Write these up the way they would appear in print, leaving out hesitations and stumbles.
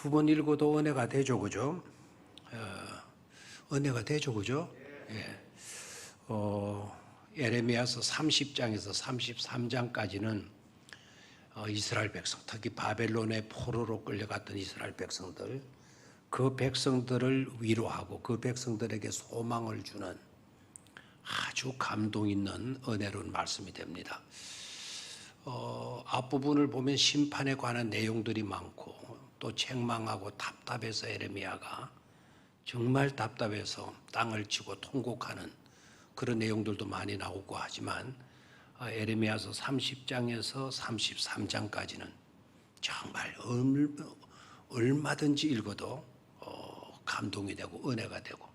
두 번 읽어도 은혜가 되죠, 그죠? 은혜가 되죠, 그죠? 예. 예레미야서 30장에서 33장까지는 이스라엘 백성, 특히 바벨론의 포로로 끌려갔던 이스라엘 백성들, 그 백성들을 위로하고 그 백성들에게 소망을 주는 아주 감동 있는 은혜로운 말씀이 됩니다. 앞부분을 보면 심판에 관한 내용들이 많고 또 책망하고 답답해서 예레미야가 정말 답답해서 땅을 치고 통곡하는 그런 내용들도 많이 나오고 하지만 예레미야서 30장에서 33장까지는 정말 얼마든지 읽어도 감동이 되고 은혜가 되고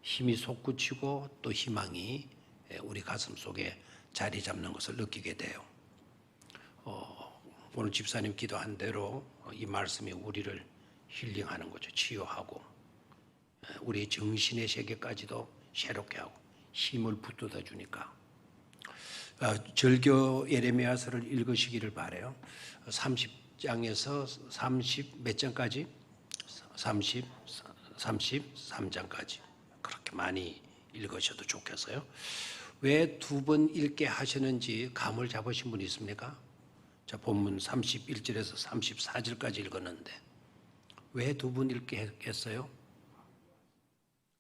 힘이 솟구치고 또 희망이 우리 가슴 속에 자리 잡는 것을 느끼게 돼요. 오늘 집사님 기도한 대로 이 말씀이 우리를 힐링하는 거죠. 치유하고 우리 정신의 세계까지도 새롭게 하고 힘을 붙돋아 주니까 절교 예레미야서를 읽으시기를 바라요. 30장에서 30 몇 장까지? 33장까지 그렇게 많이 읽으셔도 좋겠어요. 왜 두 번 읽게 하시는지 감을 잡으신 분 있습니까? 자, 본문 31절에서 34절까지 읽었는데 왜 두 번 읽게 했어요?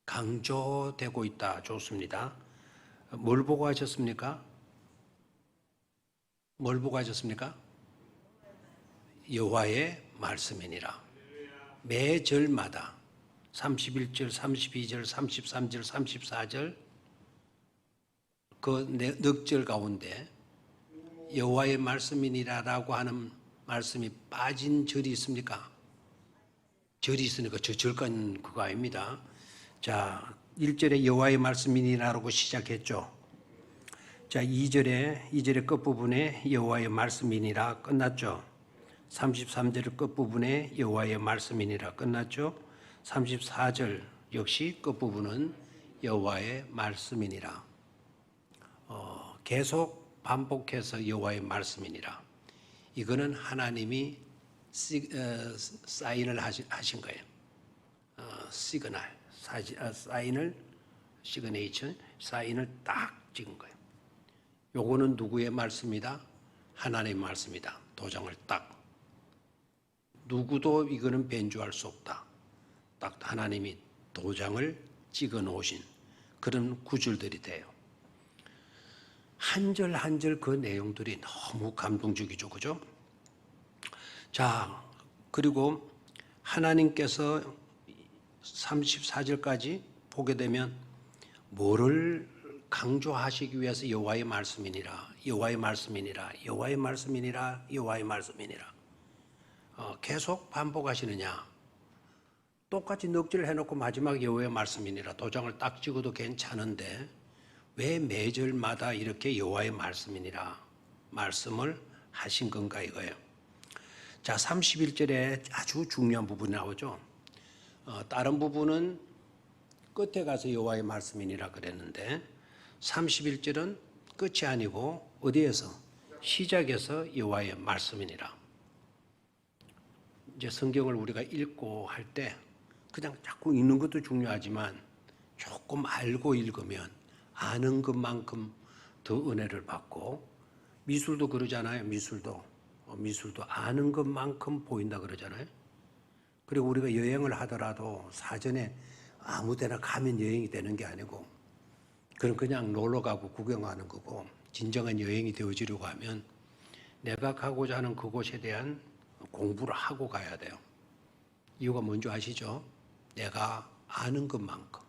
강조되고 있다. 좋습니다. 뭘 보고 하셨습니까? 뭘 보고 하셨습니까? 여호와의 말씀이니라. 매 절마다 31절, 32절, 33절, 34절 그 넉 절 가운데 여호와의 말씀이니라라고 하는 말씀이 빠진 절이 있습니까? 절이 있으니까 저 절간 그거 아닙니다. 자, 1절에 여호와의 말씀이니라라고 시작했죠. 자, 2절의 끝부분에 여호와의 말씀이니라 끝났죠. 33절 끝부분에 여호와의 말씀이니라 끝났죠. 34절 역시 끝부분은 여호와의 말씀이니라. 계속 반복해서 여호와의 말씀이니라. 이거는 하나님이 사인을 하신 거예요. 사인을 딱 찍은 거예요. 요거는 누구의 말씀이다? 하나님의 말씀이다. 도장을 딱. 누구도 이거는 변조할 수 없다. 딱 하나님이 도장을 찍어 놓으신 그런 구절들이 돼요. 한 절 한 절 그 내용들이 너무 감동적이죠. 그죠? 자, 그리고 하나님께서 34절까지 보게 되면 뭐를 강조하시기 위해서 여호와의 말씀이니라, 여호와의 말씀이니라, 여호와의 말씀이니라, 여호와의 말씀이니라 계속 반복하시느냐? 똑같이 넉질 해놓고 마지막 여호와의 말씀이니라 도장을 딱 찍어도 괜찮은데 왜 매절마다 이렇게 여호와의 말씀이니라 말씀을 하신 건가 이거예요. 자, 31절에 아주 중요한 부분이 나오죠. 다른 부분은 끝에 가서 여호와의 말씀이니라 그랬는데 31절은 끝이 아니고 어디에서? 시작에서 여호와의 말씀이니라. 이제 성경을 우리가 읽고 할 때 그냥 자꾸 읽는 것도 중요하지만 조금 알고 읽으면 아는 것만큼 더 은혜를 받고 미술도 그러잖아요. 미술도 아는 것만큼 보인다 그러잖아요. 그리고 우리가 여행을 하더라도 사전에 아무 데나 가면 여행이 되는 게 아니고 그건 그냥 놀러 가고 구경하는 거고 진정한 여행이 되어지려고 하면 내가 가고자 하는 그곳에 대한 공부를 하고 가야 돼요. 이유가 뭔지 아시죠? 내가 아는 것만큼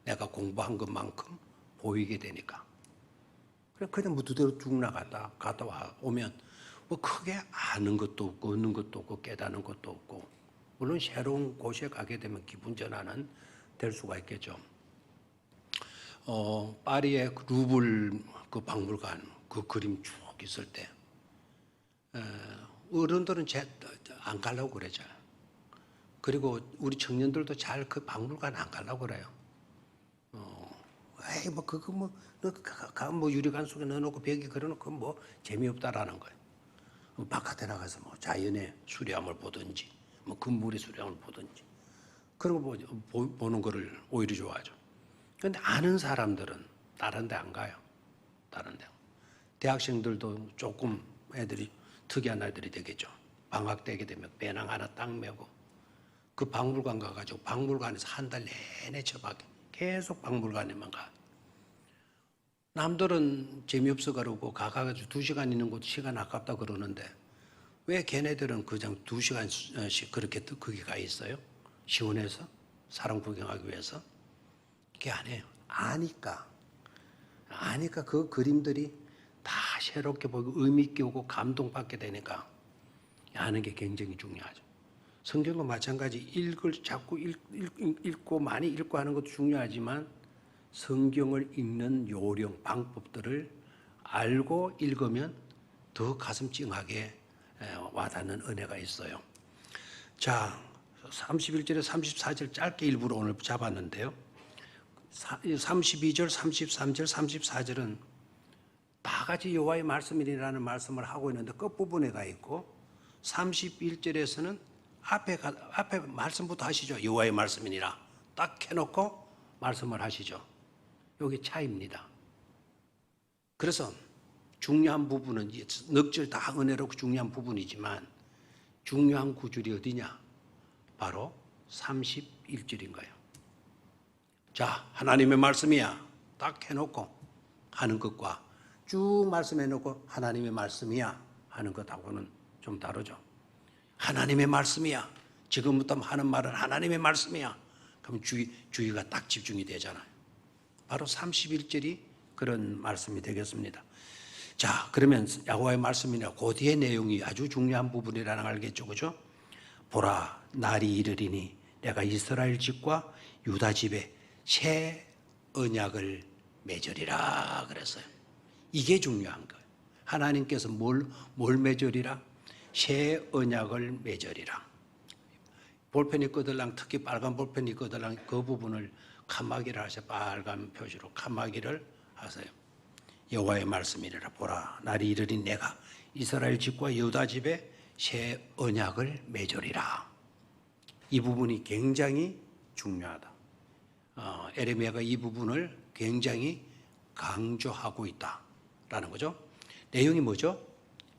내가 공부한 것만큼 보이게 되니까. 그냥 무드대로 쭉 나갔다 오면 뭐 크게 아는 것도 없고 얻는 것도 없고 깨닫는 것도 없고 물론 새로운 곳에 가게 되면 기분 전환은 될 수가 있겠죠. 파리의 루블 그 박물관 그 그림 쭉 있을 때 어른들은 안 가려고 그러잖아요. 그리고 우리 청년들도 잘 그 박물관 안 가려고 그래요. 에이 뭐 그거 뭐 유리관 속에 넣어놓고 벽에 걸어놓고 뭐 재미없다라는 거예요. 바깥에 나가서 뭐 자연의 수려함을 보든지 뭐 금물의 수량을 보든지 그런 거 보는 거를 오히려 좋아하죠. 그런데 아는 사람들은 다른 데 안 가요. 다른 데. 대학생들도 조금 애들이 특이한 애들이 되겠죠. 방학 때게 되면 배낭 하나 딱 메고 그 박물관 가가지고 박물관에서 한 달 내내 처박혀. 계속 박물관에만 가. 남들은 재미없어 그러고 가가지고 2시간 있는 곳 시간 아깝다 그러는데 왜 걔네들은 그냥 2시간씩 그렇게 거기 가 있어요? 시원해서? 사람 구경하기 위해서? 그게 아니에요. 아니까 그 그림들이 다 새롭게 보이고 의미 있게 오고 감동받게 되니까 아는 게 굉장히 중요하죠. 성경과 마찬가지 자꾸 읽고 많이 읽고 하는 것도 중요하지만 성경을 읽는 요령, 방법들을 알고 읽으면 더 가슴 찡하게 와닿는 은혜가 있어요. 자, 31절에 34절 짧게 일부러 오늘 잡았는데요. 32절, 33절, 34절은 다 같이 여호와의 말씀이라는 말씀을 하고 있는데 끝부분에 가 있고 31절에서는 앞에 말씀부터 하시죠. 여호와의 말씀이니라 딱 해놓고 말씀을 하시죠. 여기 차이입니다. 그래서 중요한 부분은 넉 절 다 은혜롭고 중요한 부분이지만 중요한 구절이 어디냐? 바로 31절인 거예요. 자, 하나님의 말씀이야 딱 해놓고 하는 것과 쭉 말씀해놓고 하나님의 말씀이야 하는 것하고는 좀 다르죠. 하나님의 말씀이야. 지금부터 하는 말은 하나님의 말씀이야. 그럼 주의가 딱 집중이 되잖아요. 바로 31절이 그런 말씀이 되겠습니다. 자, 그러면 여호와의 말씀이나 그 뒤의 내용이 아주 중요한 부분이라는 걸 알겠죠, 그죠? 보라, 날이 이르리니 내가 이스라엘 집과 유다 집에 새 언약을 맺으리라 그랬어요. 이게 중요한 거예요. 하나님께서 뭘 맺으리라? 새 언약을 맺으리라. 볼펜이 끄들랑 특히 빨간 볼펜이 끄들랑 그 부분을 칸막이를 하세요. 빨간 표시로 칸막이를 하세요. 여호와의 말씀이라 보라 날이 이르니 내가 이스라엘 집과 유다 집에 새 언약을 맺으리라. 이 부분이 굉장히 중요하다. 에레미야가 이 부분을 굉장히 강조하고 있다라는 거죠. 내용이 뭐죠?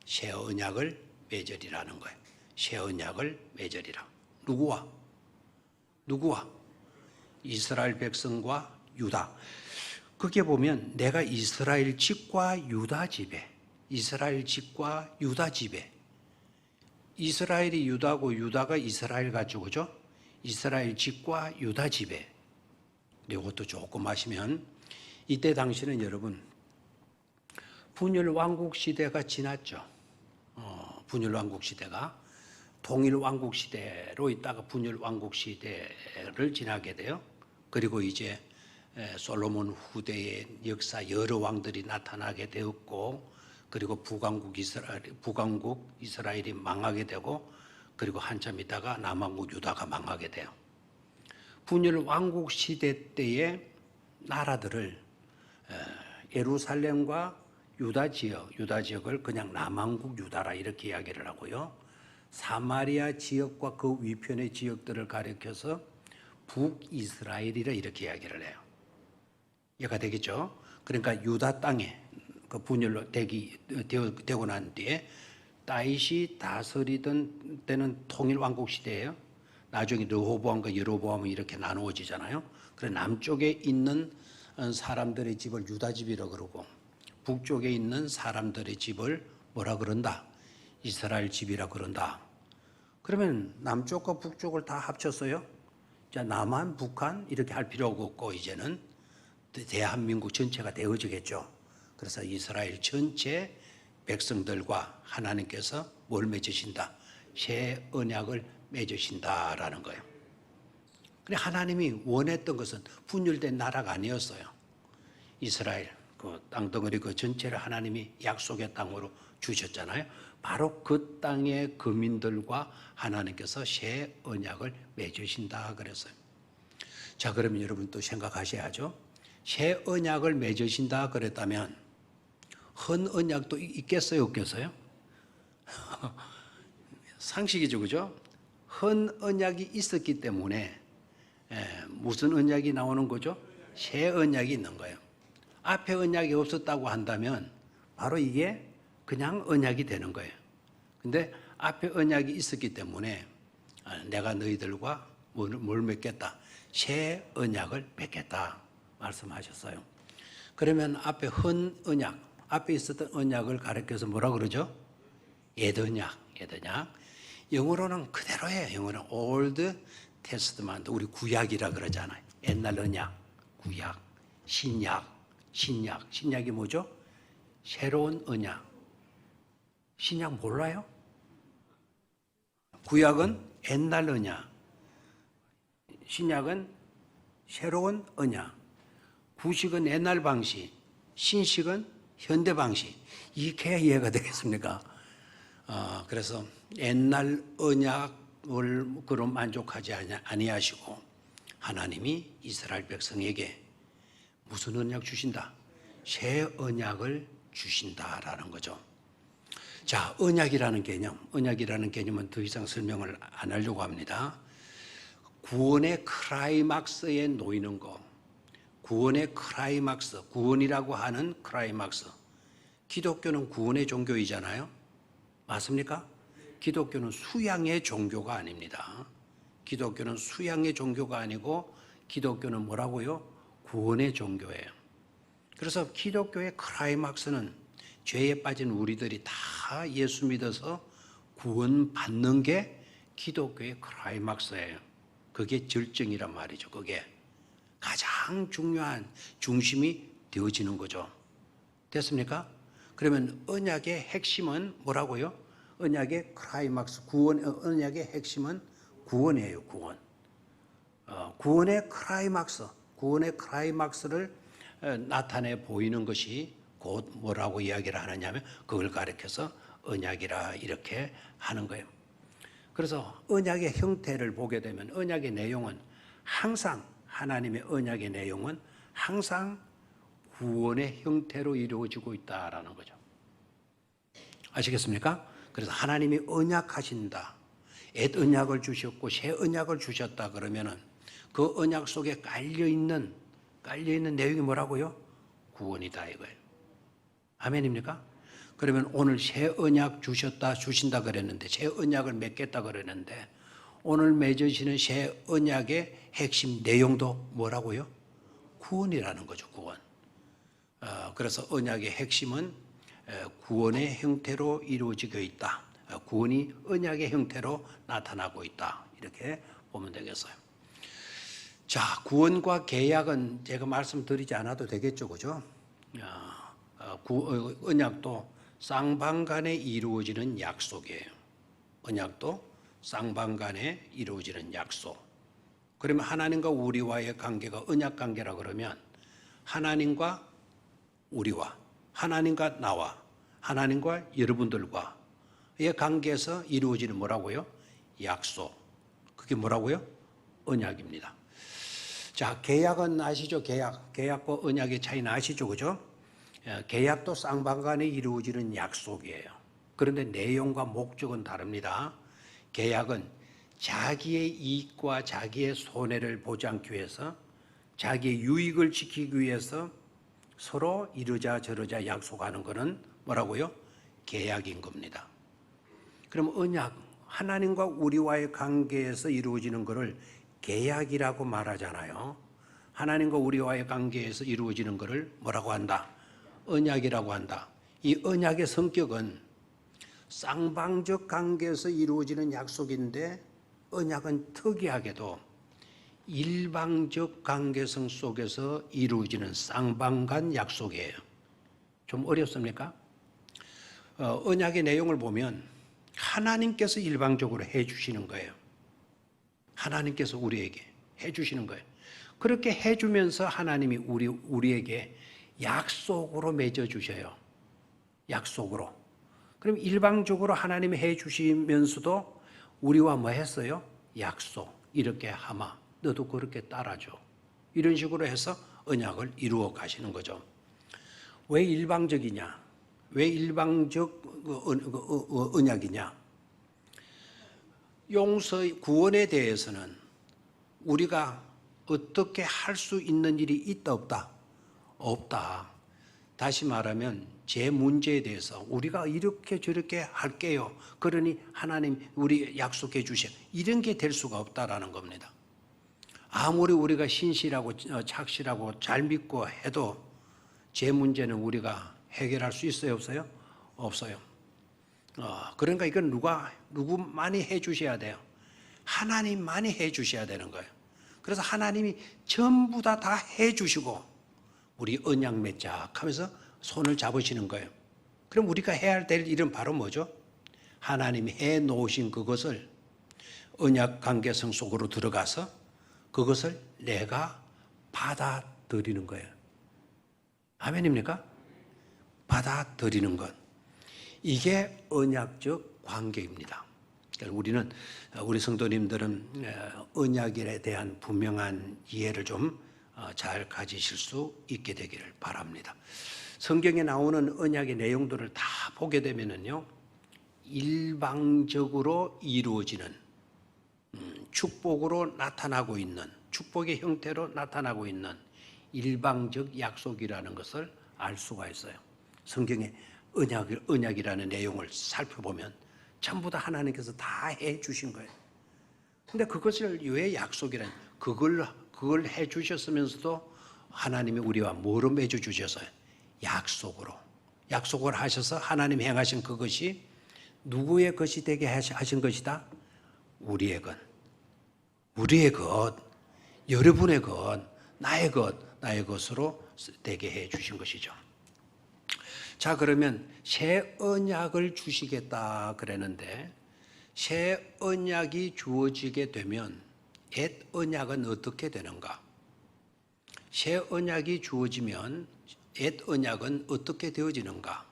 새 언약을 맺으리라는 거예요. 새 언약을 맺으리라. 누구와? 이스라엘 백성과 유다. 그게 보면 내가 이스라엘 집과 유다 집에 이스라엘이 유다고 유다가 이스라엘 같죠, 그죠? 이스라엘 집과 유다 집에 이것도 조금 하시면 이때 당시는 여러분 분열 왕국 시대가 지났죠. 분열 왕국 시대가 통일 왕국 시대로 있다가 분열 왕국 시대를 지나게 돼요. 그리고 이제 솔로몬 후대의 역사 여러 왕들이 나타나게 되었고, 그리고 북왕국 이스라엘이 망하게 되고, 그리고 한참 있다가 남왕국 유다가 망하게 돼요. 분열 왕국 시대 때의 나라들을 예루살렘과 유다 지역을 그냥 남왕국 유다라 이렇게 이야기를 하고요. 사마리아 지역과 그 위편의 지역들을 가리켜서 북이스라엘이라 이렇게 이야기를 해요. 이해가 되겠죠? 그러니까 유다 땅에 그 분열로 되고 난 뒤에 다윗이 다스리던 때는 통일왕국 시대예요. 나중에 르호보암과 여로보암이 이렇게 나누어지잖아요. 그래 남쪽에 있는 사람들의 집을 유다 집이라고 그러고 북쪽에 있는 사람들의 집을 뭐라 그런다? 이스라엘 집이라 그런다. 그러면 남쪽과 북쪽을 다 합쳤어요. 자, 남한, 북한 이렇게 할 필요가 없고 이제는 대한민국 전체가 되어지겠죠. 그래서 이스라엘 전체 백성들과 하나님께서 뭘 맺으신다? 새 언약을 맺으신다라는 거예요. 그래 하나님이 원했던 것은 분열된 나라가 아니었어요. 이스라엘 그 땅덩어리 그 전체를 하나님이 약속의 땅으로 주셨잖아요. 바로 그 땅의 거민들과 하나님께서 새 언약을 맺으신다 그랬어요. 자, 그러면 여러분 또 생각하셔야죠. 새 언약을 맺으신다 그랬다면 헌 언약도 있겠어요, 없겠어요? 상식이죠, 그죠? 헌 언약이 있었기 때문에 무슨 언약이 나오는 거죠? 새 언약이 있는 거예요. 앞에 언약이 없었다고 한다면 바로 이게 그냥 언약이 되는 거예요. 근데 앞에 언약이 있었기 때문에 내가 너희들과 뭘 맺겠다? 새 언약을 맺겠다 말씀하셨어요. 그러면 앞에 헌 언약, 앞에 있었던 언약을 가리켜서 뭐라 그러죠? 옛 언약. 영어로는 그대로예요. 영어는 Old Testament, 우리 구약이라 그러잖아요. 옛날 언약, 구약, 신약이 뭐죠? 새로운 언약. 신약 몰라요? 구약은 옛날 언약, 신약은 새로운 언약. 구식은 옛날 방식, 신식은 현대 방식. 이게 이해가 되겠습니까? 그래서 옛날 언약을 그럼 만족하지 아니하시고 하나님이 이스라엘 백성에게 무슨 언약 주신다? 새 언약을 주신다라는 거죠. 자, 언약이라는 개념은 더 이상 설명을 안 하려고 합니다. 구원의 클라이막스에 놓이는 거, 구원의 클라이막스, 구원이라고 하는 클라이막스. 기독교는 구원의 종교이잖아요. 맞습니까? 기독교는 수양의 종교가 아닙니다. 기독교는 수양의 종교가 아니고 기독교는 뭐라고요? 구원의 종교예요. 그래서 기독교의 클라이막스는 죄에 빠진 우리들이 다 예수 믿어서 구원받는 게 기독교의 클라이막스예요. 그게 절정이란 말이죠. 그게 가장 중요한 중심이 되어지는 거죠. 됐습니까? 그러면 언약의 핵심은 뭐라고요? 언약의 클라이막스, 언약의 핵심은 구원이에요. 구원의 클라이막스를 나타내 보이는 것이 곧 뭐라고 이야기를 하느냐면 그걸 가리켜서 언약이라 이렇게 하는 거예요. 그래서 언약의 형태를 보게 되면 언약의 내용은 항상, 하나님의 언약의 내용은 항상 구원의 형태로 이루어지고 있다라는 거죠. 아시겠습니까? 그래서 하나님이 언약하신다. 옛 언약을 주셨고 새 언약을 주셨다 그러면은 그 언약 속에 깔려 있는 내용이 뭐라고요? 구원이다 이거예요. 아멘입니까? 그러면 오늘 새 언약 주신다 그랬는데, 새 언약을 맺겠다 그랬는데, 오늘 맺으시는 새 언약의 핵심 내용도 뭐라고요? 구원이라는 거죠, 구원. 그래서 언약의 핵심은 구원의 형태로 이루어지고 있다. 구원이 언약의 형태로 나타나고 있다. 이렇게 보면 되겠어요. 자, 구원과 계약은 제가 말씀드리지 않아도 되겠죠, 그죠? 언약도 쌍방간에 이루어지는 약속이에요. 언약도 쌍방간에 이루어지는 약속. 그러면 하나님과 우리와의 관계가 언약 관계라 그러면 하나님과 우리와, 하나님과 나와, 하나님과 여러분들과의 관계에서 이루어지는 뭐라고요? 약속. 그게 뭐라고요? 언약입니다. 자, 계약은 아시죠? 계약과 언약의 차이는 아시죠? 그죠? 계약도 쌍방간에 이루어지는 약속이에요. 그런데 내용과 목적은 다릅니다. 계약은 자기의 이익과 자기의 손해를 보지 않기 위해서, 자기의 유익을 지키기 위해서 서로 이러자 저러자 약속하는 것은 뭐라고요? 계약인 겁니다. 그럼 언약, 하나님과 우리와의 관계에서 이루어지는 것을 계약이라고 말하잖아요. 하나님과 우리와의 관계에서 이루어지는 것을 뭐라고 한다? 언약이라고 한다. 이 언약의 성격은 쌍방적 관계에서 이루어지는 약속인데 언약은 특이하게도 일방적 관계성 속에서 이루어지는 쌍방간 약속이에요. 좀 어렵습니까? 언약의 내용을 보면 하나님께서 일방적으로 해주시는 거예요. 하나님께서 우리에게 해주시는 거예요. 그렇게 해주면서 하나님이 우리에게 약속으로 맺어주셔요. 약속으로. 그럼 일방적으로 하나님이 해주시면서도 우리와 뭐 했어요? 약속. 이렇게 하마. 너도 그렇게 따라줘. 이런 식으로 해서 언약을 이루어 가시는 거죠. 왜 일방적이냐? 왜 일방적 언약이냐? 구원에 대해서는 우리가 어떻게 할 수 있는 일이 있다 없다? 없다. 다시 말하면 제 문제에 대해서 우리가 이렇게 저렇게 할게요. 그러니 하나님 우리 약속해 주셔. 이런 게 될 수가 없다라는 겁니다. 아무리 우리가 신실하고 착실하고 잘 믿고 해도 제 문제는 우리가 해결할 수 있어요, 없어요? 없어요. 그러니까 이건 누구만이 해 주셔야 돼요. 하나님만이 해 주셔야 되는 거예요. 그래서 하나님이 전부 다 해 주시고 우리 언약 맺자 하면서 손을 잡으시는 거예요. 그럼 우리가 해야 될 일은 바로 뭐죠? 하나님이 해 놓으신 그것을 언약 관계성 속으로 들어가서 그것을 내가 받아들이는 거예요. 아멘입니까? 받아들이는 것. 이게 언약적 관계입니다. 그러니까 우리 성도님들은 언약에 대한 분명한 이해를 좀 잘 가지실 수 있게 되기를 바랍니다. 성경에 나오는 언약의 내용들을 다 보게 되면은요, 일방적으로 이루어지는 축복으로 나타나고 있는, 축복의 형태로 나타나고 있는 일방적 약속이라는 것을 알 수가 있어요. 성경의 언약이라는 내용을 살펴보면 전부 다 하나님께서 다 해 주신 거예요. 근데 그것을 왜 약속이라는, 그걸 해 주셨으면서도 하나님이 우리와 뭐로 맺어 주셨어요? 약속으로. 약속을 하셔서 하나님 행하신 그것이 누구의 것이 되게 하신 것이다? 우리의 것. 우리의 것. 여러분의 것. 나의 것으로 되게 해 주신 것이죠. 자, 그러면 새 언약을 주시겠다 그랬는데 새 언약이 주어지게 되면 옛 언약은 어떻게 되는가? 새 언약이 주어지면 옛 언약은 어떻게 되어지는가?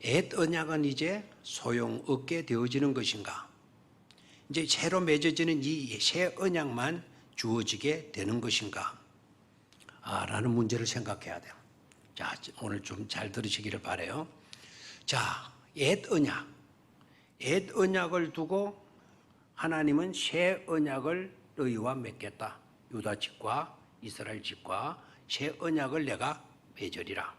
옛 언약은 이제 소용없게 되어지는 것인가? 이제 새로 맺어지는 이 새 언약만 주어지게 되는 것인가? 라는 문제를 생각해야 돼요. 자, 오늘 좀 잘 들으시기를 바라요. 자, 옛 언약을 두고 하나님은 새 언약을 너희와 맺겠다. 유다 집과 이스라엘 집과 새 언약을 내가 맺으리라.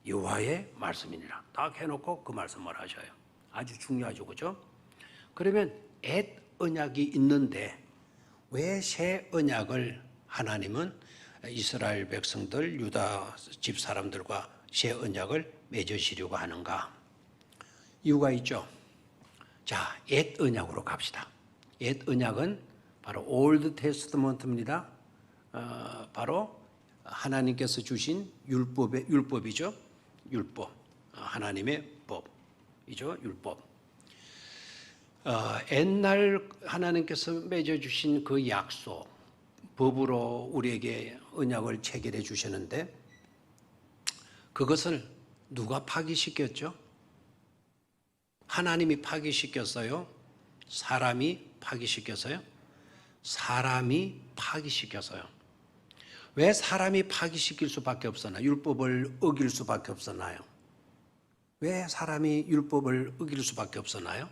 여호와의 말씀이니라. 딱 해놓고 그 말씀을 하셔요. 아주 중요하죠, 그죠? 그러면 옛 언약이 있는데 왜 새 언약을 하나님은 이스라엘 백성들, 유다 집 사람들과 새 언약을 맺으시려고 하는가? 이유가 있죠. 자, 옛 언약으로 갑시다. 옛 언약은 바로 올드 테스트먼트입니다. 바로 하나님께서 주신 율법이죠. 율법. 하나님의 법이죠. 율법. 옛날 하나님께서 맺어주신 그 약속, 법으로 우리에게 언약을 체결해 주셨는데 그것을 누가 파기시켰죠? 하나님이 파기시켰어요? 사람이 파기시켰어요? 사람이 파기시켰어요. 왜 사람이 파기시킬 수밖에 없었나요? 율법을 어길 수밖에 없었나요? 왜 사람이 율법을 어길 수밖에 없었나요?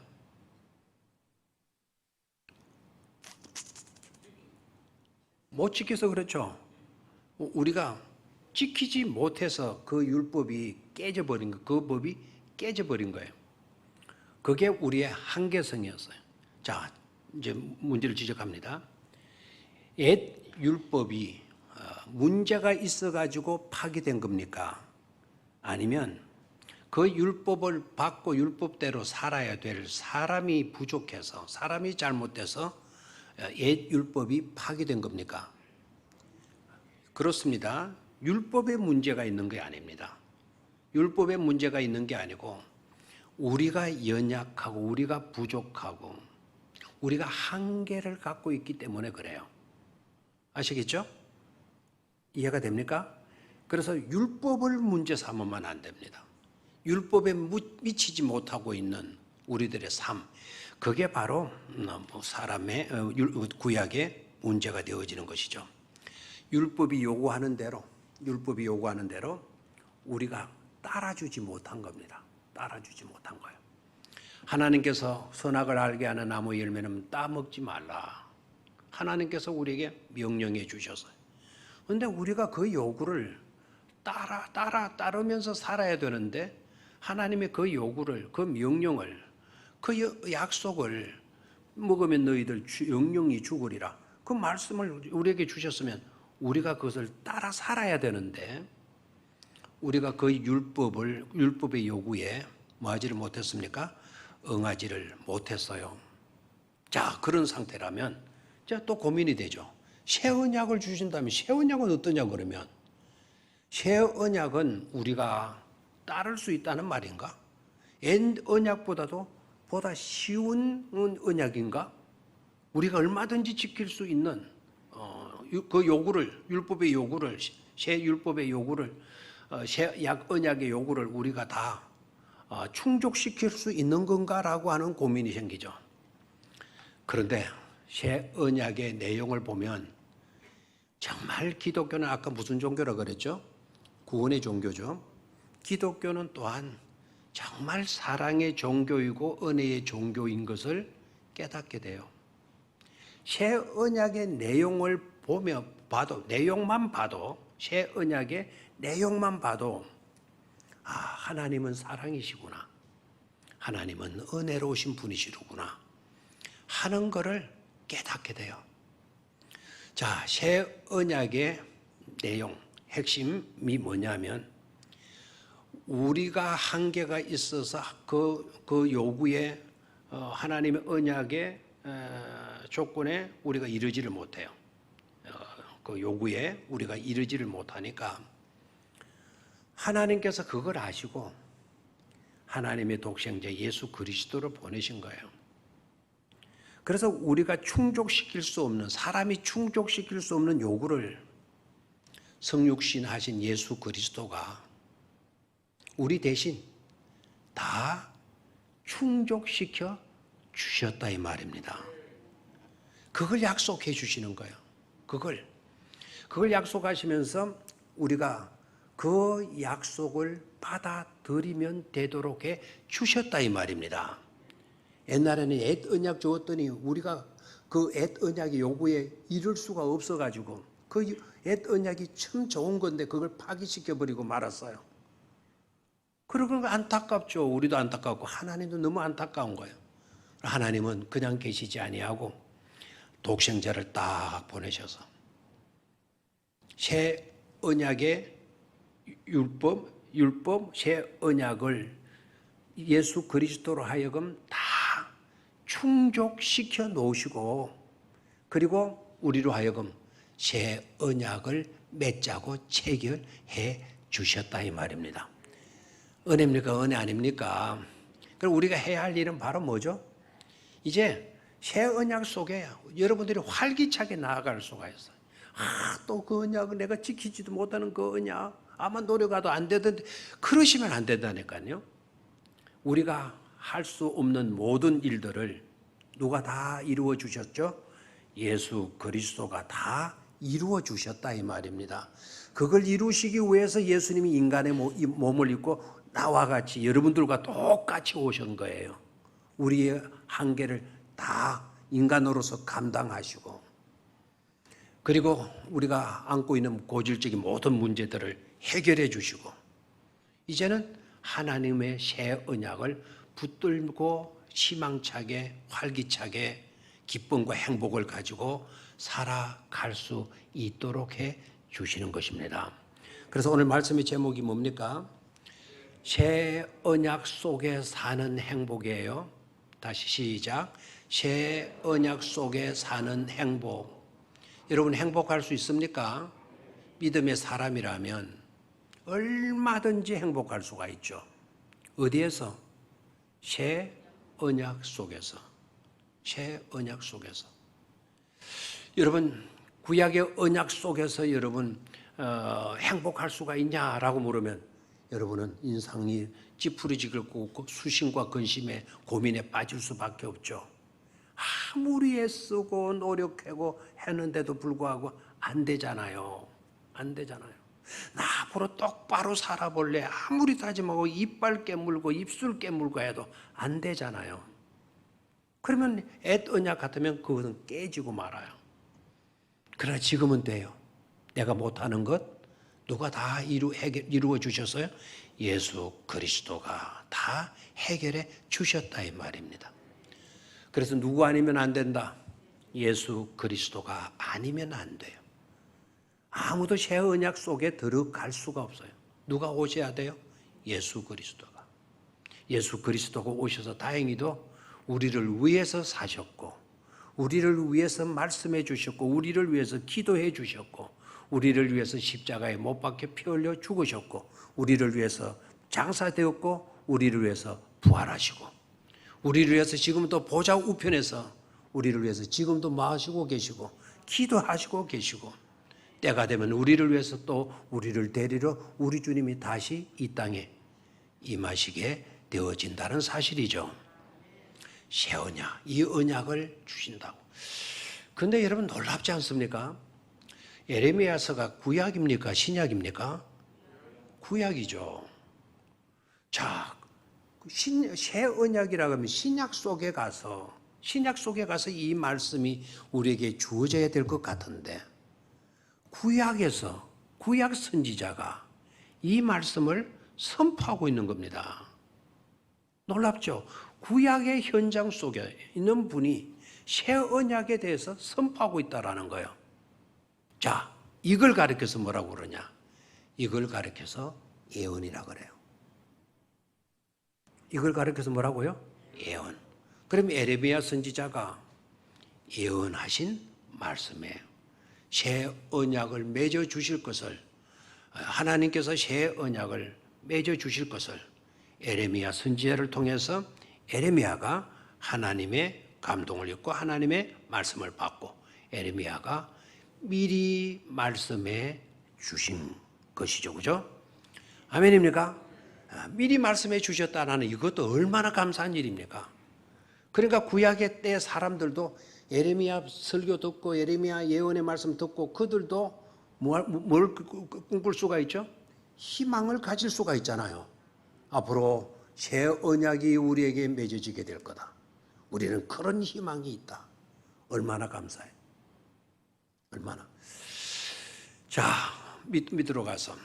못 지켜서 그렇죠. 우리가 지키지 못해서 그 율법이 깨져버린 거, 그 법이 깨져버린 거예요. 그게 우리의 한계성이었어요. 자, 이제 문제를 지적합니다. 옛 율법이 문제가 있어가지고 파기된 겁니까? 아니면 그 율법을 받고 율법대로 살아야 될 사람이 부족해서, 사람이 잘못돼서 옛 율법이 파기된 겁니까? 그렇습니다. 율법에 문제가 있는 게 아닙니다. 율법에 문제가 있는 게 아니고 우리가 연약하고 우리가 부족하고 우리가 한계를 갖고 있기 때문에 그래요. 아시겠죠? 이해가 됩니까? 그래서 율법을 문제 삼으면 안 됩니다. 율법에 미치지 못하고 있는 우리들의 삶, 그게 바로 사람의 구약의 문제가 되어지는 것이죠. 율법이 요구하는 대로 우리가 따라주지 못한 겁니다. 따라주지 못한 거예요. 하나님께서 선악을 알게 하는 나무 열매는 따먹지 말라. 하나님께서 우리에게 명령해 주셨어요. 그런데 우리가 그 요구를 따르면서 살아야 되는데 하나님의 그 요구를, 그 명령을, 그 약속을 먹으면 너희들 영영이 죽으리라. 그 말씀을 우리에게 주셨으면 우리가 그것을 따라 살아야 되는데 우리가 그 율법의 요구에 뭐 하지를 못했습니까? 응하지를 못했어요. 자, 그런 상태라면 또 고민이 되죠. 새 언약을 주신다면 새 언약은 어떠냐 그러면 새 언약은 우리가 따를 수 있다는 말인가? 옛 언약보다도 보다 쉬운 언약인가? 우리가 얼마든지 지킬 수 있는 그 요구를, 율법의 요구를, 새 율법의 요구를, 새 언약의 요구를 우리가 다 충족시킬 수 있는 건가라고 하는 고민이 생기죠. 그런데 새 언약의 내용을 보면 정말 기독교는 아까 무슨 종교라고 그랬죠? 구원의 종교죠. 기독교는 또한 정말 사랑의 종교이고 은혜의 종교인 것을 깨닫게 돼요. 새 언약의 내용을 내용만 봐도 새 언약의 내용만 봐도 하나님은 사랑이시구나. 하나님은 은혜로우신 분이시구나 하는 것을 깨닫게 돼요. 자, 새 언약의 내용, 핵심이 뭐냐면 우리가 한계가 있어서 그 요구에 하나님의 언약의 조건에 우리가 이르지를 못해요. 그 요구에 우리가 이르지를 못하니까 하나님께서 그걸 아시고 하나님의 독생자 예수 그리스도를 보내신 거예요. 그래서 우리가 충족시킬 수 없는, 사람이 충족시킬 수 없는 요구를 성육신 하신 예수 그리스도가 우리 대신 다 충족시켜 주셨다 이 말입니다. 그걸 약속해 주시는 거예요. 그걸 약속하시면서 우리가 그 약속을 받아들이면 되도록 해 주셨다 이 말입니다. 옛날에는 옛 언약 주었더니 우리가 그 옛 언약의 요구에 이를 수가 없어가지고 그 옛 언약이 참 좋은 건데 그걸 파기시켜버리고 말았어요. 그러고 안타깝죠. 우리도 안타깝고 하나님도 너무 안타까운 거예요. 하나님은 그냥 계시지 아니하고 독생자를 딱 보내셔서 새 언약의 율법 새 언약을 예수 그리스도로 하여금 다 충족시켜 놓으시고 그리고 우리로 하여금 새 언약을 맺자고 체결해 주셨다 이 말입니다. 은혜입니까? 은혜 아닙니까? 그럼 우리가 해야 할 일은 바로 뭐죠? 이제 새 언약 속에 여러분들이 활기차게 나아갈 수가 있어요. 또 그 언약을 내가 지키지도 못하는 그 언약 아마 노력해도 안 되던데 그러시면 안 된다니까요. 우리가 할 수 없는 모든 일들을 누가 다 이루어 주셨죠? 예수 그리스도가 다 이루어 주셨다 이 말입니다. 그걸 이루시기 위해서 예수님이 인간의 몸을 입고 나와 같이 여러분들과 똑같이 오신 거예요. 우리의 한계를 다 인간으로서 감당하시고 그리고 우리가 안고 있는 고질적인 모든 문제들을 해결해 주시고 이제는 하나님의 새 언약을 붙들고 희망차게 활기차게 기쁨과 행복을 가지고 살아갈 수 있도록 해 주시는 것입니다. 그래서 오늘 말씀의 제목이 뭡니까? 새 언약 속에 사는 행복이에요. 다시 시작. 새 언약 속에 사는 행복. 여러분 행복할 수 있습니까? 믿음의 사람이라면 얼마든지 행복할 수가 있죠. 어디에서? 새 언약 속에서. 새 언약 속에서. 여러분 구약의 언약 속에서 여러분 행복할 수가 있냐라고 물으면 여러분은 인상이 찌푸리지고 수심과 근심에 고민에 빠질 수밖에 없죠. 아무리 애쓰고 노력하고 했는데도 불구하고 안 되잖아요. 안 되잖아요. 나 앞으로 똑바로 살아볼래. 아무리 다짐하고 이빨 깨물고 입술 깨물고 해도 안 되잖아요. 그러면 옛 언약 같으면 그것은 깨지고 말아요. 그러나 지금은 돼요. 내가 못하는 것 누가 다 이루어 주셨어요? 예수 그리스도가 다 해결해 주셨다 이 말입니다. 그래서 누구 아니면 안 된다? 예수 그리스도가 아니면 안 돼요. 아무도 새 언약 속에 들어갈 수가 없어요. 누가 오셔야 돼요? 예수 그리스도가. 예수 그리스도가 오셔서 다행히도 우리를 위해서 사셨고, 우리를 위해서 말씀해 주셨고, 우리를 위해서 기도해 주셨고, 우리를 위해서 십자가에 못 박혀 피 흘려 죽으셨고, 우리를 위해서 장사되었고, 우리를 위해서 부활하시고, 우리를 위해서 지금도 보좌 우편에서 우리를 위해서 지금도 마시고 계시고, 기도하시고 계시고, 때가 되면 우리를 위해서 또 우리를 데리러 우리 주님이 다시 이 땅에 임하시게 되어진다는 사실이죠. 새 언약, 이 언약을 주신다고. 그런데 여러분 놀랍지 않습니까? 예레미야서가 구약입니까? 신약입니까? 구약이죠. 자, 새 언약이라고 하면 신약 속에 가서 이 말씀이 우리에게 주어져야 될 것 같은데, 구약에서 구약 선지자가 이 말씀을 선포하고 있는 겁니다. 놀랍죠? 구약의 현장 속에 있는 분이 새 언약에 대해서 선포하고 있다라는 거예요. 자, 이걸 가리켜서 뭐라고 그러냐? 이걸 가리켜서 예언이라 그래요. 이걸 가리켜서 뭐라고요? 예언. 그럼 예레미야 선지자가 예언하신 말씀이에요. 새 언약을 맺어 주실 것을, 하나님께서 새 언약을 맺어 주실 것을 예레미야 선지자를 통해서 예레미야가 하나님의 감동을 입고 하나님의 말씀을 받고 예레미야가 미리 말씀해 주신 것이죠. 그죠? 아멘입니까? 미리 말씀해 주셨다는 이것도 얼마나 감사한 일입니까? 그러니까 구약의 때 사람들도 예레미야 설교 듣고 예레미야 예언의 말씀 듣고 그들도 뭘 꿈꿀 수가 있죠? 희망을 가질 수가 있잖아요. 앞으로 새 언약이 우리에게 맺어지게 될 거다. 우리는 그런 희망이 있다. 얼마나 감사해. 얼마나. 자, 밑으로 가서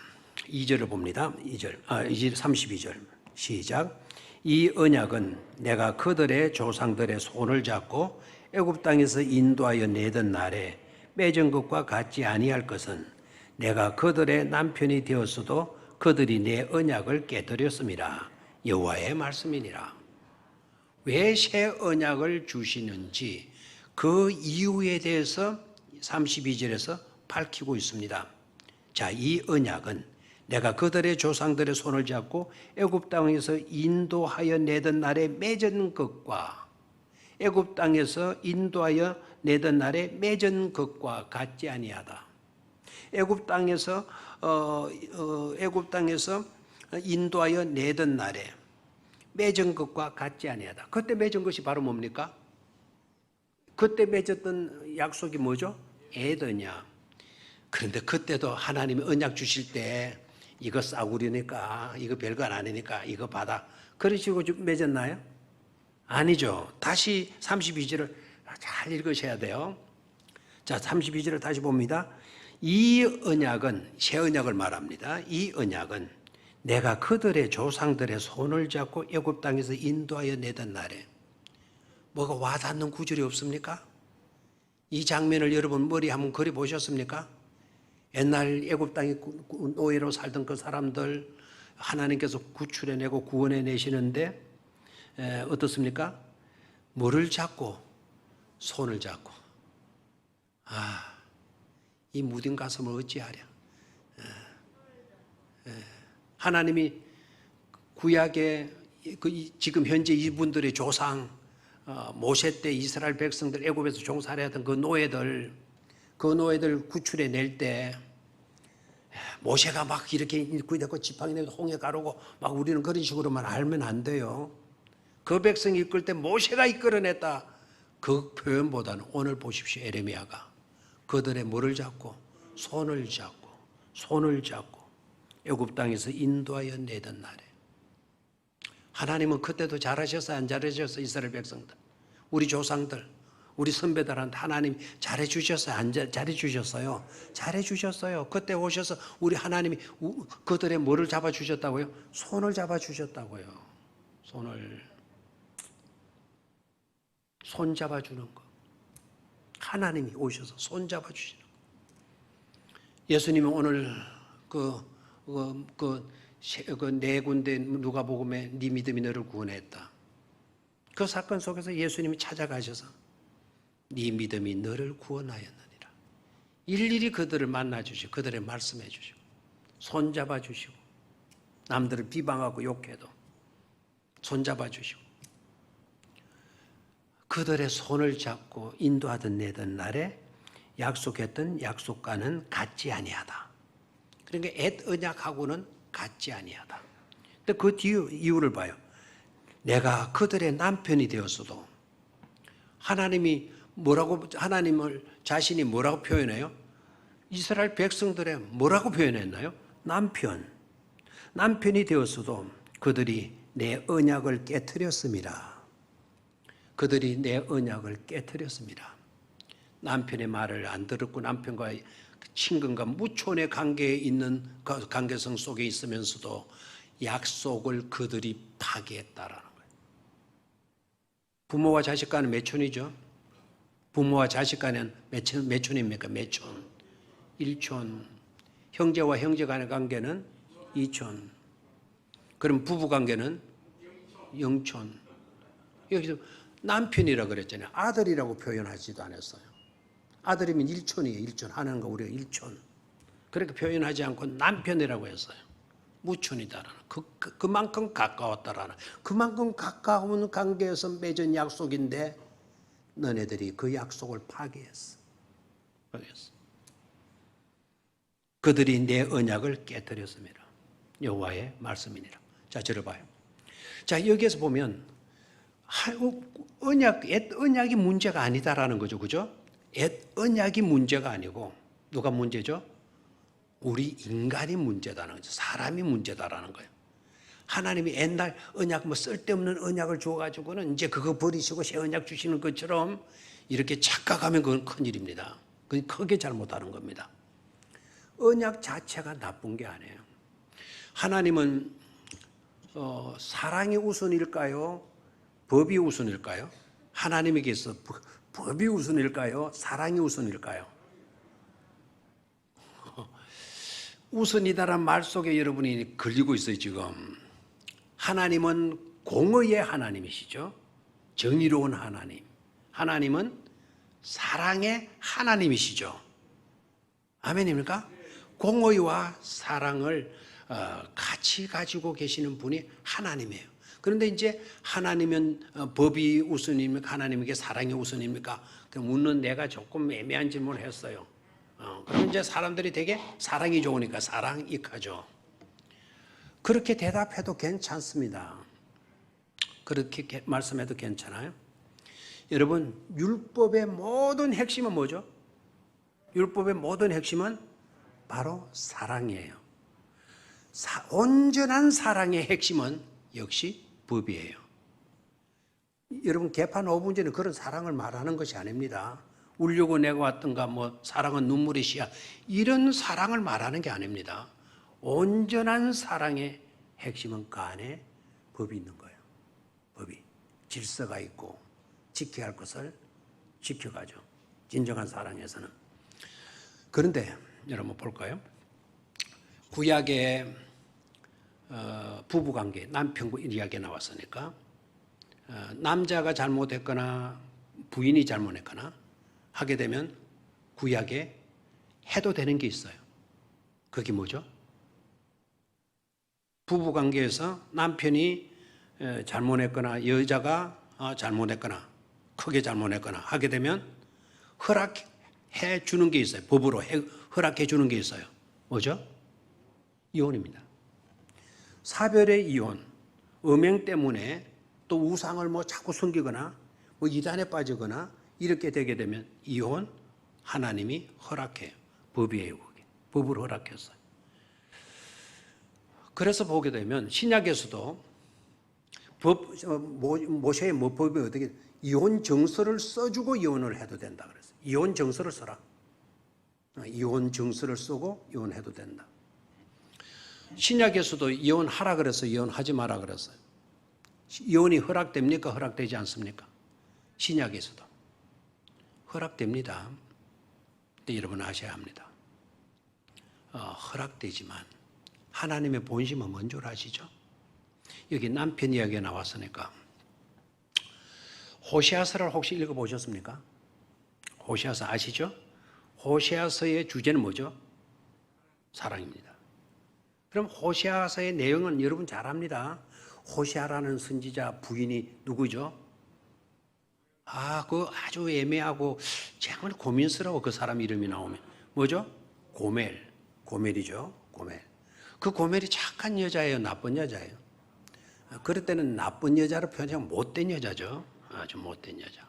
2절을 봅니다. 32절 시작. 이 언약은 내가 그들의 조상들의 손을 잡고 애굽 땅에서 인도하여 내던 날에 맺은 것과 같지 아니할 것은 내가 그들의 남편이 되었어도 그들이 내 언약을 깨뜨렸음이라. 여호와의 말씀이니라. 왜 새 언약을 주시는지 그 이유에 대해서 32절에서 밝히고 있습니다. 자, 이 언약은 내가 그들의 조상들의 손을 잡고 애굽 땅에서 인도하여 내던 날에 맺은 것과 애굽 땅에서 인도하여 내던 날에 맺은 것과 같지 아니하다. 애굽 땅에서 인도하여 내던 날에 맺은 것과 같지 아니하다. 그때 맺은 것이 바로 뭡니까? 그때 맺었던 약속이 뭐죠? 에덴이야. 그런데 그때도 하나님이 언약 주실 때 이거 싸구려니까, 이거 별거 아니니까 이거 받아. 그러시고 맺었나요? 아니죠. 다시 32절을 잘 읽으셔야 돼요. 자, 32절을 다시 봅니다. 이 언약은, 새 언약을 말합니다. 이 언약은 내가 그들의 조상들의 손을 잡고 애굽 땅에서 인도하여 내던 날에, 뭐가 와닿는 구절이 없습니까? 이 장면을 여러분 머리 한번 그려 보셨습니까? 옛날 애굽 땅에 노예로 살던 그 사람들 하나님께서 구출해내고 구원해내시는데 어떻습니까? 뭐를 잡고? 손을 잡고. 이 무딘 가슴을 어찌하랴. 하나님이 구약의 지금 현재 이분들의 조상, 모세 때 이스라엘 백성들 애굽에서 종살이하던 그 노예들 구출해 낼 때 모세가 막 이렇게 입고 지팡이 내고 홍해 가르고 막 우리는 그런 식으로만 알면 안 돼요. 그 백성이 이끌 때 모세가 이끌어냈다. 그 표현보다는 오늘 보십시오. 예레미야가 그들의 뭐를 잡고? 손을 잡고 손을 잡고 애굽 땅에서 인도하여 내던 날에 하나님은 그때도 잘하셨어요? 안 잘하셨어요? 이스라엘 백성들, 우리 조상들, 우리 선배들한테 하나님 잘해주셨어요? 안 잘해주셨어요? 잘해주셨어요. 그때 오셔서 우리 하나님이 그들의 뭐를 잡아주셨다고요? 손을 잡아주셨다고요. 손 잡아주는 거. 하나님이 오셔서 손 잡아주시는 거. 예수님은 오늘 네 군데 누가복음에 네 믿음이 너를 구원했다. 그 사건 속에서 예수님이 찾아가셔서 네 믿음이 너를 구원하였느니라. 일일이 그들을 만나주시고 그들의 말씀해 주시고 손잡아 주시고 남들을 비방하고 욕해도 손잡아 주시고 그들의 손을 잡고 인도하던 내던 날에 약속했던 약속과는 같지 아니하다. 그러니까 옛 언약하고는 같지 아니하다. 근데 그 이유를 봐요. 내가 그들의 남편이 되었어도 하나님을 자신이 뭐라고 표현해요? 이스라엘 백성들의 뭐라고 표현했나요? 남편이 되었어도 그들이 내 언약을 깨트렸습니다. 그들이 내 언약을 깨트렸습니다. 남편의 말을 안 들었고 남편과 친근과 무촌의 관계에 있는 관계성 속에 있으면서도 약속을 그들이 파기했다라는 거예요. 부모와 자식 간은 몇 촌이죠? 부모와 자식 간은 몇 촌입니까? 몇 촌? 1촌. 형제와 형제 간의 관계는 2촌. 그럼 부부 관계는 0촌. 여기서 남편이라고 그랬잖아요. 아들이라고 표현하지도 않았어요. 아들이면 1촌이에요. 1촌 하는 거 우리가 1촌. 그렇게 표현하지 않고 남편이라고 했어요. 무촌이다라는 그만큼 가까웠다라는 그만큼 가까운 관계에서 맺은 약속인데 너네들이 그 약속을 파기했어. 그들이 내 언약을 깨뜨렸습니다. 여호와의 말씀이니라. 자, 들어봐요. 자, 여기에서 보면 옛 언약이 문제가 아니다라는 거죠. 그죠? 옛 언약이 문제가 아니고 누가 문제죠? 우리 인간이 문제다는 거죠. 사람이 문제다라는 거예요. 하나님이 옛날 언약 쓸데없는 언약을 주어가지고는 이제 그거 버리시고 새 언약 주시는 것처럼 이렇게 착각하면 그건 큰일입니다. 그건 크게 잘못하는 겁니다. 언약 자체가 나쁜 게 아니에요. 하나님은 사랑이 우선일까요? 법이 우선일까요? 하나님에게서 법이 우선일까요? 사랑이 우선일까요? 우선이다란 말 속에 여러분이 걸리고 있어요, 지금. 하나님은 공의의 하나님이시죠. 정의로운 하나님. 하나님은 사랑의 하나님이시죠. 아멘입니까? 공의와 사랑을 같이 가지고 계시는 분이 하나님이에요. 그런데 이제 하나님은 법이 우선입니까? 하나님에게 사랑이 우선입니까? 묻는 내가 조금 애매한 질문을 했어요. 그럼 이제 사람들이 되게 사랑이 좋으니까 사랑익하죠. 그렇게 대답해도 괜찮습니다. 그렇게 말씀해도 괜찮아요. 여러분, 율법의 모든 핵심은 뭐죠? 율법의 모든 핵심은 바로 사랑이에요. 온전한 사랑의 핵심은 역시 법이에요. 여러분, 개판 5분 전에 그런 사랑을 말하는 것이 아닙니다. 울려고 내가 왔던가 사랑은 눈물의 씨야 이런 사랑을 말하는 게 아닙니다. 온전한 사랑의 핵심은 그 안에 법이 있는 거예요. 법이 질서가 있고 지켜야 할 것을 지켜가죠. 진정한 사랑에서는. 그런데 여러분 볼까요? 구약의 부부관계, 남편 이야기 나왔으니까 남자가 잘못했거나 부인이 잘못했거나 하게 되면 구약에 해도 되는 게 있어요. 그게 뭐죠? 부부관계에서 남편이 잘못했거나 여자가 잘못했거나 크게 잘못했거나 하게 되면 허락해 주는 게 있어요. 법으로 허락해 주는 게 있어요. 뭐죠? 이혼입니다. 사별의 이혼, 음행 때문에 또 우상을 자꾸 섬기거나 이단에 빠지거나 이렇게 되게 되면 이혼 하나님이 허락해요. 법이에요. 그게. 법을 허락했어요. 그래서 보게 되면 신약에서도 모세의 법이 어떻게 이혼 정서를 써주고 이혼을 해도 된다 그랬어요. 이혼 정서를 써라. 이혼 정서를 쓰고 이혼해도 된다. 신약에서도 이혼하라 그래서 이혼하지 마라 그랬어요. 이혼이 허락됩니까? 허락되지 않습니까? 신약에서도 허락됩니다. 근데 여러분 아셔야 합니다. 허락되지만 하나님의 본심은 뭔 줄 아시죠? 여기 남편 이야기가 나왔으니까 호세아서를 혹시 읽어보셨습니까? 호세아서 아시죠? 호세아서의 주제는 뭐죠? 사랑입니다. 그럼 호세아서의 내용은 여러분 잘 압니다. 호세아라는 선지자 부인이 누구죠? 그 아주 애매하고 정말 고민스러워 그 사람 이름이 나오면 뭐죠? 고멜이죠. 고멜. 그 고멜이 착한 여자예요, 나쁜 여자예요? 그럴 때는 나쁜 여자로 표현하면 못된 여자죠. 아주 못된 여자.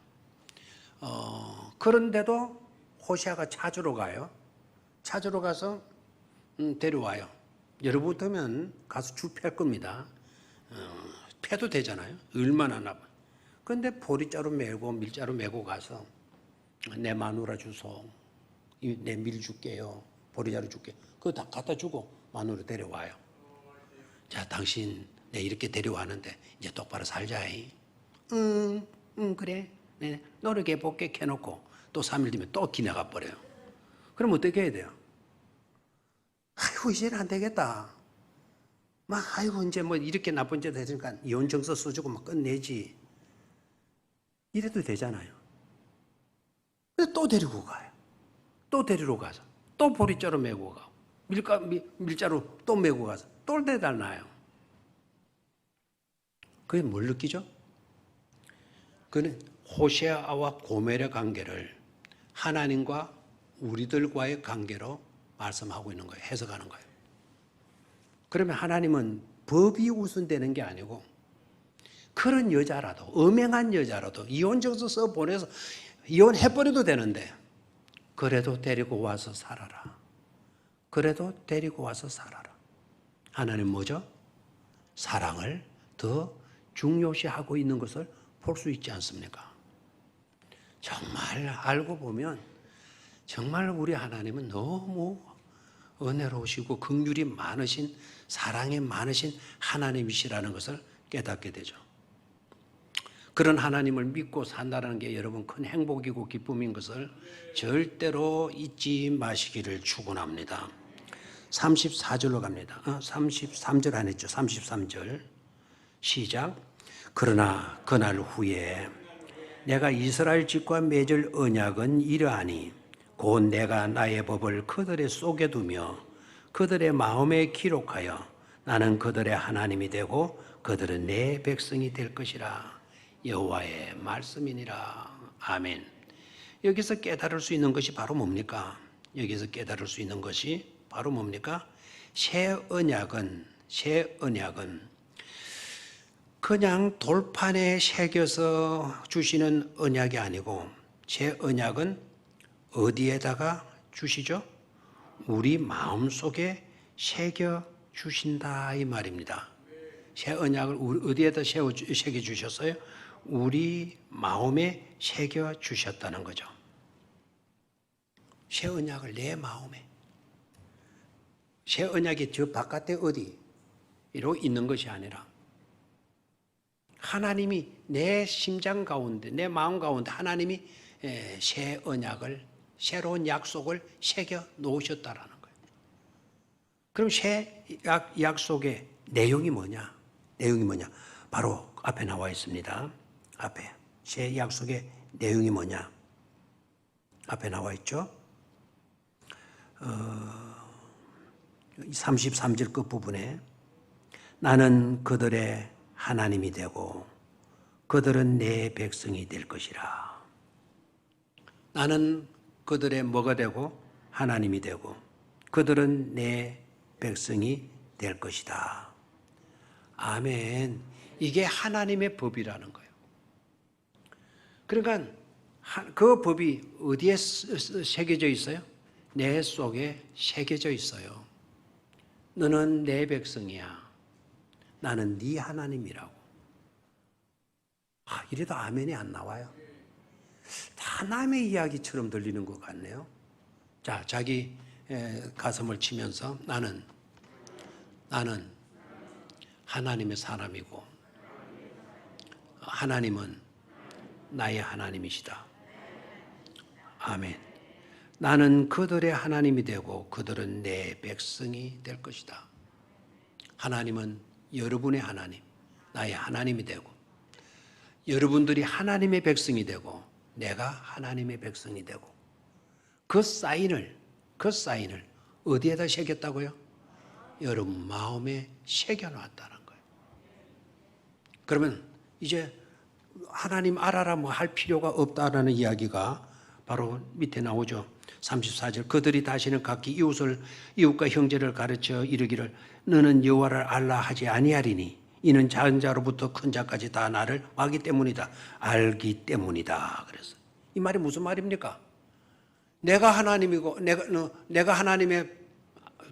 그런데도 호세아가 찾으러 가요. 찾으러 가서 데려와요. 여러분 같으면 가서 줄 팰 겁니다. 패도 되잖아요. 얼마나 나빠. 그런데 보리자루 메고 밀자루 메고 가서 내 마누라 주소. 내 밀 줄게요. 보리자루 줄게. 그거 다 갖다 주고 마누라 데려와요. 자, 당신 내 이렇게 데려왔는데 이제 똑바로 살자. 그래. 네, 노력해 볼게 해놓고 또 3일 뒤면 또 기나가 버려요. 그럼 어떻게 해야 돼요? 아이고 이제는 안 되겠다. 아이고 이제 뭐 이렇게 나쁜 짓 했으니까 이혼 정서 써주고 막 끝내지. 이래도 되잖아요. 근데 또 데리고 가요. 또 데리러 가서 또 보리자루 메고 가고 밀자루 또 메고 가서 또 내달나요. 그게 뭘 느끼죠? 그는 호세아와 고멜의 관계를 하나님과 우리들과의 관계로 말씀하고 있는 거예요. 해석하는 거예요. 그러면 하나님은 법이 우선되는 게 아니고 그런 여자라도 엄행한 여자라도 이혼정서 써 보내서 이혼해버려도 되는데 그래도 데리고 와서 살아라. 그래도 데리고 와서 살아라. 하나님 뭐죠? 사랑을 더 중요시하고 있는 것을 볼 수 있지 않습니까? 정말 알고 보면 정말 우리 하나님은 너무 은혜로우시고 긍휼이 많으신 사랑이 많으신 하나님이시라는 것을 깨닫게 되죠. 그런 하나님을 믿고 산다는 게 여러분 큰 행복이고 기쁨인 것을 절대로 잊지 마시기를 축원합니다. 34절로 갑니다. 33절 안 했죠? 33절 시작. 그러나 그날 후에 내가 이스라엘 집과 맺을 언약은 이러하니 곧 내가 나의 법을 그들의 속에 두며 그들의 마음에 기록하여 나는 그들의 하나님이 되고 그들은 내 백성이 될 것이라. 여호와의 말씀이니라. 아멘. 여기서 깨달을 수 있는 것이 바로 뭡니까? 여기서 깨달을 수 있는 것이 바로 뭡니까? 새 언약은 그냥 돌판에 새겨서 주시는 언약이 아니고 새 언약은 어디에다가 주시죠? 우리 마음속에 새겨 주신다 이 말입니다. 새 언약을 어디에다 새겨 주셨어요? 우리 마음에 새겨 주셨다는 거죠. 새 언약을 내 마음에. 새 언약이 저 바깥에 어디로 있는 것이 아니라 하나님이 내 심장 가운데 내 마음 가운데 하나님이 새 언약을 새로운 약속을 새겨 놓으셨다라는 거예요. 그럼 새 약속의 내용이 뭐냐? 바로 앞에 나와 있습니다. 앞에 새 약속의 내용이 뭐냐? 앞에 나와 있죠. 33절 끝부분에 나는 그들의 하나님이 되고 그들은 내 백성이 될 것이라. 나는 그들의 뭐가 되고 하나님이 되고 그들은 내 백성이 될 것이다. 아멘. 이게 하나님의 법이라는 거예요. 그러니까 그 법이 어디에 새겨져 있어요? 내 속에 새겨져 있어요. 너는 내 백성이야. 나는 네 하나님이라고. 이래도 아멘이 안 나와요. 다 남의 이야기처럼 들리는 것 같네요. 자, 자기 가슴을 치면서 나는 하나님의 사람이고 하나님은 나의 하나님이시다. 아멘. 나는 그들의 하나님이 되고 그들은 내 백성이 될 것이다. 하나님은 여러분의 하나님, 나의 하나님이 되고 여러분들이 하나님의 백성이 되고 내가 하나님의 백성이 되고 그 사인을 어디에다 새겼다고요? 여러분 마음에 새겨놨다는 거예요. 그러면 이제 하나님 알아라 뭐 할 필요가 없다라는 이야기가 바로 밑에 나오죠. 34절 그들이 다시는 각기 이웃과 형제를 가르쳐 이르기를 너는 여호와를 알라 하지 아니하리니 이는 작은 자로부터 큰 자까지 다 나를 알기 때문이다. 알기 때문이다. 그래서 이 말이 무슨 말입니까? 내가 하나님이고 내가 하나님의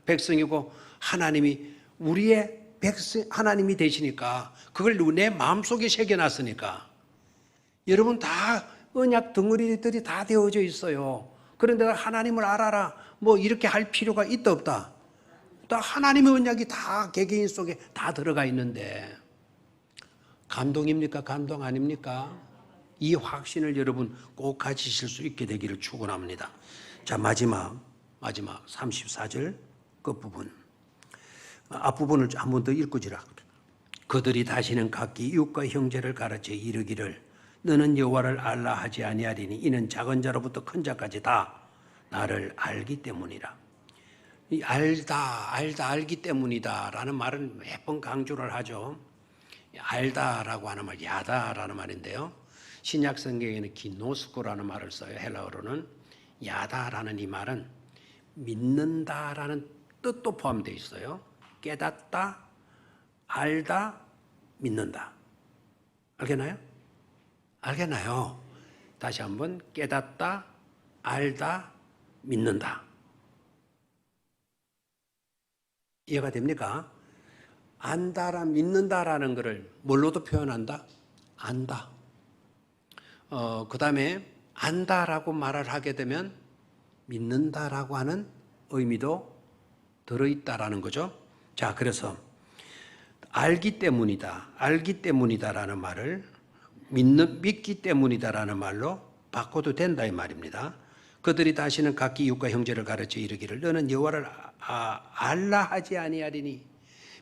백성이고 하나님이 우리의 백성 하나님이 되시니까 그걸 내 마음속에 새겨놨으니까 여러분 다 언약 덩어리들이 다 되어져 있어요. 그런데 하나님을 알아라 뭐 이렇게 할 필요가 있다 없다. 다 하나님의 언약이 다 개개인 속에 다 들어가 있는데 감동입니까? 감동 아닙니까? 이 확신을 여러분 꼭 가지실 수 있게 되기를 축원합니다. 자, 마지막 34절 끝부분 앞부분을 한 번 더 읽고지라. 그들이 다시는 각기 이웃과 형제를 가르쳐 이르기를 너는 여호와를 알라 하지 아니하리니 이는 작은 자로부터 큰 자까지 다 나를 알기 때문이라. 이 알기 때문이다 라는 말은 몇 번 강조를 하죠. 알다라고 하는 말, 야다라는 말인데요. 신약 성경에는 기노스코라는 말을 써요. 헬라어로는. 야다라는 이 말은 믿는다라는 뜻도 포함되어 있어요. 깨닫다, 알다, 믿는다. 알겠나요? 알겠나요? 다시 한번 깨닫다, 알다, 믿는다. 이해가 됩니까? 안다라 믿는다라는 것을 뭘로도 표현한다? 안다. 그 다음에 안다라고 말을 하게 되면 믿는다라고 하는 의미도 들어있다라는 거죠. 자, 그래서 알기 때문이다라는 말을 믿기 때문이다라는 말로 바꿔도 된다 이 말입니다. 그들이 다시는 각기 이웃과 형제를 가르쳐 이르기를 너는 여호와를 알라 하지 아니하리니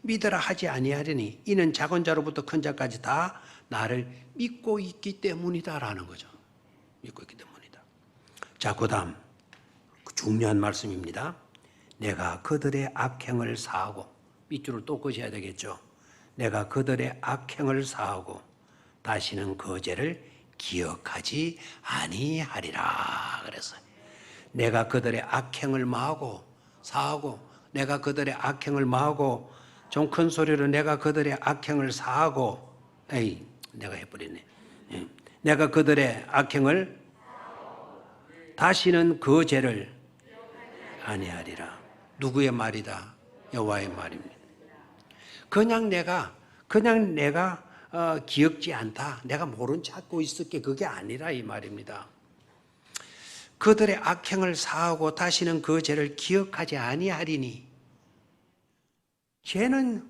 믿으라 하지 아니하리니 이는 작은 자로부터 큰 자까지 다 나를 믿고 있기 때문이다라는 거죠. 믿고 있기 때문이다. 자, 그다음 중요한 말씀입니다. 내가 그들의 악행을 사하고 밑줄을 또 그어야 되겠죠. 내가 그들의 악행을 사하고 다시는 그 죄를 기억하지 아니하리라. 그래서 내가 그들의 악행을 사하고 내가 그들의 악행을 마하고 좀 큰 소리로 내가 그들의 악행을 사하고 내가 해버리네. 내가 그들의 악행을 다시는 그 죄를 아니하리라. 누구의 말이다? 여호와의 말입니다. 그냥 내가 기억지 않다. 내가 모른 체 하고 있을게. 그게 아니라 이 말입니다. 그들의 악행을 사하고 다시는 그 죄를 기억하지 아니하리니 죄는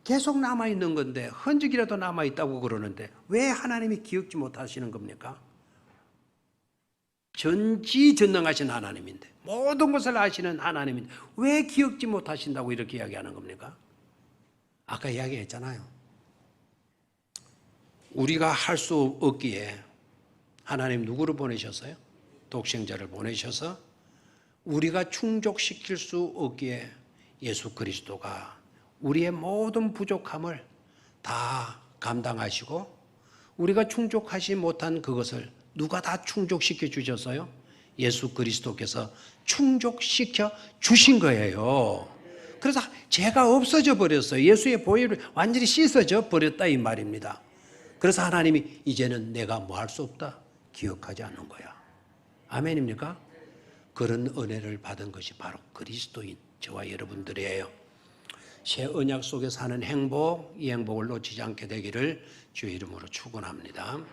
계속 남아있는 건데 흔적이라도 남아있다고 그러는데 왜 하나님이 기억지 못하시는 겁니까? 전지전능하신 하나님인데 모든 것을 아시는 하나님인데 왜 기억지 못하신다고 이렇게 이야기하는 겁니까? 아까 이야기했잖아요. 우리가 할 수 없기에 하나님 누구를 보내셨어요? 독생자를 보내셔서 우리가 충족시킬 수 없기에 예수 그리스도가 우리의 모든 부족함을 다 감당하시고 우리가 충족하지 못한 그것을 누가 다 충족시켜 주셨어요? 예수 그리스도께서 충족시켜 주신 거예요. 그래서 죄가 없어져 버렸어요. 예수의 보혈로 완전히 씻어져 버렸다 이 말입니다. 그래서 하나님이 이제는 내가 뭐 할 수 없다? 기억하지 않는 거야. 아멘입니까? 그런 은혜를 받은 것이 바로 그리스도인 저와 여러분들이에요. 새 언약 속에 사는 행복, 이 행복을 놓치지 않게 되기를 주의 이름으로 축원합니다.